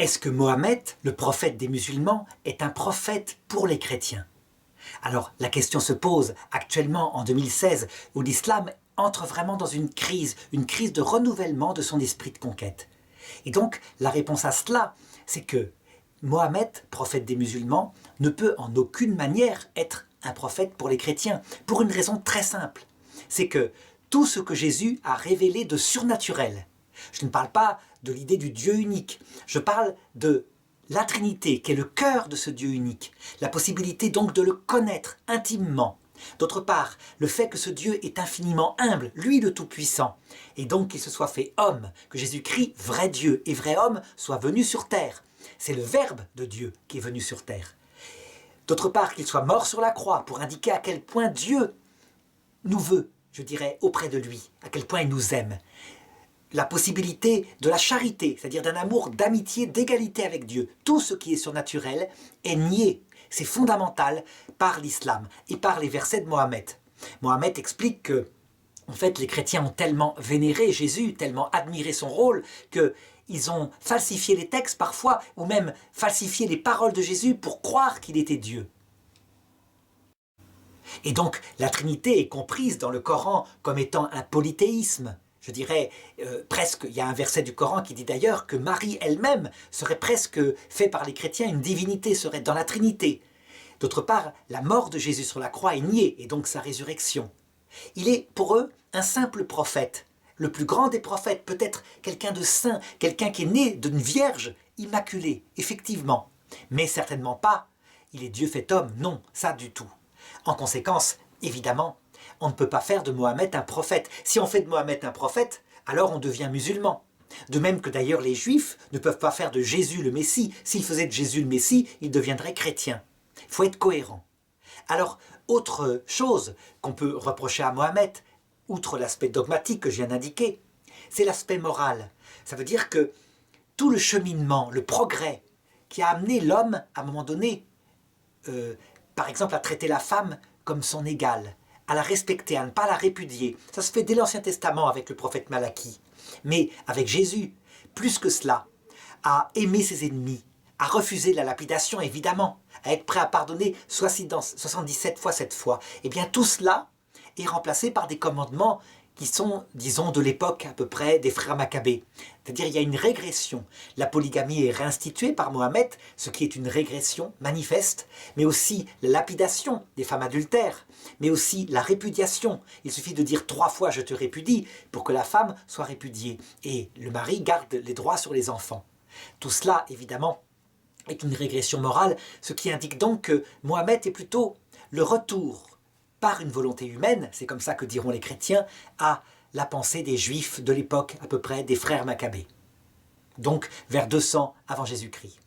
Est-ce que Mohammed, le prophète des musulmans, est un prophète pour les chrétiens? Alors la question se pose actuellement en 2016 où l'islam entre vraiment dans une crise de renouvellement de son esprit de conquête. Et donc la réponse à cela, c'est que Mohammed, prophète des musulmans, ne peut en aucune manière être un prophète pour les chrétiens, pour une raison très simple. C'est que tout ce que Jésus a révélé de surnaturel, je ne parle pas de l'idée du Dieu unique, je parle de la Trinité, qui est le cœur de ce Dieu unique, la possibilité donc de le connaître intimement. D'autre part, le fait que ce Dieu est infiniment humble, lui le Tout-Puissant, et donc qu'il se soit fait homme, que Jésus-Christ, vrai Dieu et vrai homme, soit venu sur terre. C'est le Verbe de Dieu qui est venu sur terre. D'autre part, qu'il soit mort sur la croix pour indiquer à quel point Dieu nous veut, je dirais, auprès de lui, à quel point il nous aime. La possibilité de la charité, c'est-à-dire d'un amour, d'amitié, d'égalité avec Dieu. Tout ce qui est surnaturel est nié. C'est fondamental par l'islam et par les versets de Mohammed. Mohammed explique que, en fait, les chrétiens ont tellement vénéré Jésus, tellement admiré son rôle, qu'ils ont falsifié les textes parfois, ou même falsifié les paroles de Jésus pour croire qu'il était Dieu. Et donc, la Trinité est comprise dans le Coran comme étant un polythéisme. Je dirais presque, il y a un verset du Coran qui dit d'ailleurs que Marie elle-même serait presque fait par les chrétiens, une divinité serait dans la Trinité. D'autre part, la mort de Jésus sur la croix est niée, et donc sa résurrection. Il est pour eux un simple prophète, le plus grand des prophètes, peut-être quelqu'un de saint, quelqu'un qui est né d'une vierge immaculée, effectivement. Mais certainement pas, il est Dieu fait homme, non, ça du tout. En conséquence, évidemment, on ne peut pas faire de Mohammed un prophète. Si on fait de Mohammed un prophète, alors on devient musulman. De même que d'ailleurs les Juifs ne peuvent pas faire de Jésus le Messie. S'ils faisaient de Jésus le Messie, ils deviendraient chrétiens. Il faut être cohérent. Alors, autre chose qu'on peut reprocher à Mohammed, outre l'aspect dogmatique que je viens d'indiquer, c'est l'aspect moral. Ça veut dire que tout le cheminement, le progrès qui a amené l'homme, à un moment donné, par exemple, à traiter la femme comme son égale, à la respecter, à ne pas la répudier. Ça se fait dès l'Ancien Testament avec le prophète Malachie. Mais avec Jésus, plus que cela, à aimer ses ennemis, à refuser la lapidation, évidemment, à être prêt à pardonner 77 fois 7 fois. Eh bien, tout cela est remplacé par des commandements qui sont, disons, de l'époque à peu près des frères Maccabées. C'est-à-dire il y a une régression. La polygamie est réinstituée par Mohammed, ce qui est une régression manifeste, mais aussi la lapidation des femmes adultères, mais aussi la répudiation. Il suffit de dire 3 fois « je te répudie » pour que la femme soit répudiée. Et le mari garde les droits sur les enfants. Tout cela, évidemment, est une régression morale, ce qui indique donc que Mohammed est plutôt le retour par une volonté humaine, c'est comme ça que diront les chrétiens, à la pensée des Juifs de l'époque à peu près des frères Maccabées. Donc vers 200 avant Jésus-Christ.